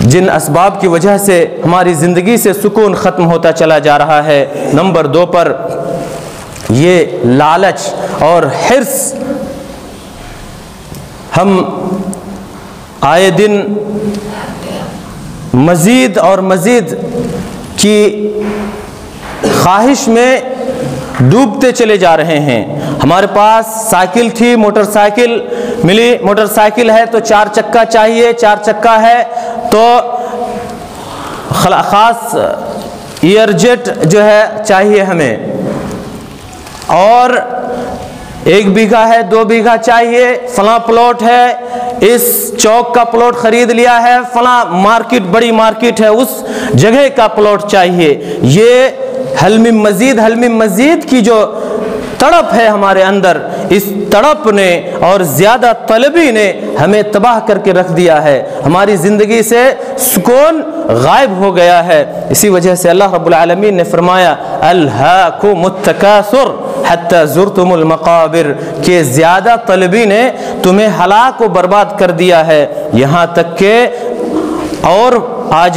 جن اسباب کی وجہ سے ہماری زندگی سے سکون ختم ہوتا چلا جا رہا ہے، نمبر 2 پر یہ لالچ اور حرص۔ ہم آئے دن مزید اور مزید کی خواہش میں ڈوبتے چلے جا رہے ہیں۔ ہمارے پاس سائیکل تھی، موٹر سائیکل ملی، موٹر سائیکل ہے تو 4 چکا چاہیے، 4 چکا ہے تو خاص ایئر جیٹ جو ہے چاہیے ہمیں، اور 1 بیگھہ ہے، 2 بیگھہ چاہیے، فلاں پلاٹ ہے، اس چوک کا پلاٹ خرید لیا ہے، فلاں مارکیٹ بڑی مارکیٹ ہے اس جگہ کا پلاٹ چاہیے۔ یہ حلم مزید کی جو تڑپ ہے ہمارے اندر، اس تڑپ نے اور زیادہ طلبی نے ہمیں تباہ کر کے رکھ دیا ہے، ہماری زندگی سے سکون غائب ہو گیا ہے۔ اسی وجہ سے اللہ رب العالمین نے فرمایا الہاکم التکاثر حتی زرتم المقابر، کہ زیادہ طلبی نے تمہیں ہلاک و برباد کر دیا ہے، یہاں تک کہ اور آ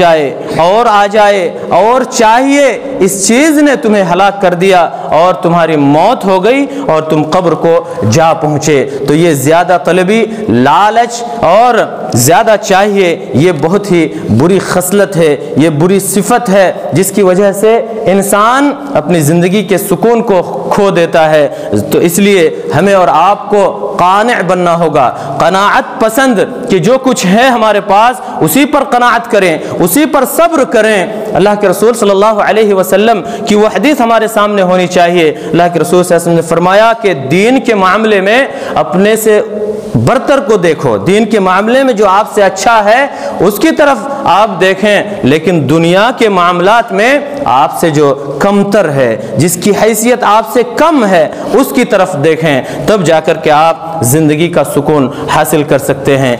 جائے اور چاہیے اس چیز نے تمہیں ہلاک کر دیا اور تمہاری موت ہو گئی اور تم قبر کو جا پہنچے۔ تو یہ زیادہ طلبی، لالچ اور زیادہ چاہیے، یہ بہت ہی بری خصلت ہے، یہ بری صفت ہے جس کی وجہ سے انسان اپنی زندگی کے سکون کو کھو دیتا ہے۔ تو اس لیے ہمیں اور آپ کو قانع بننا ہوگا، قناعت پسند، کہ جو کچھ ہے ہمارے پاس اسی پر قناعت کریں، اسی پر صبر کریں۔ اللہ کے رسول صلی اللہ علیہ وسلم کی وہ حدیث ہمارے سامنے ہونی چاہیے۔ اللہ کے رسول صلی اللہ علیہ وسلم نے فرمایا کہ دین کے معاملے میں اپنے سے برتر کو دیکھو، دین کے معاملے میں جو آپ سے اچھا ہے اس کی طرف آپ دیکھیں، لیکن دنیا کے معاملات میں آپ سے جو کمتر ہے، جس کی حیثیت آپ سے کم ہے، اس کی طرف دیکھیں، تب جا کر کے آپ زندگی کا سکون حاصل کر سکتے ہیں۔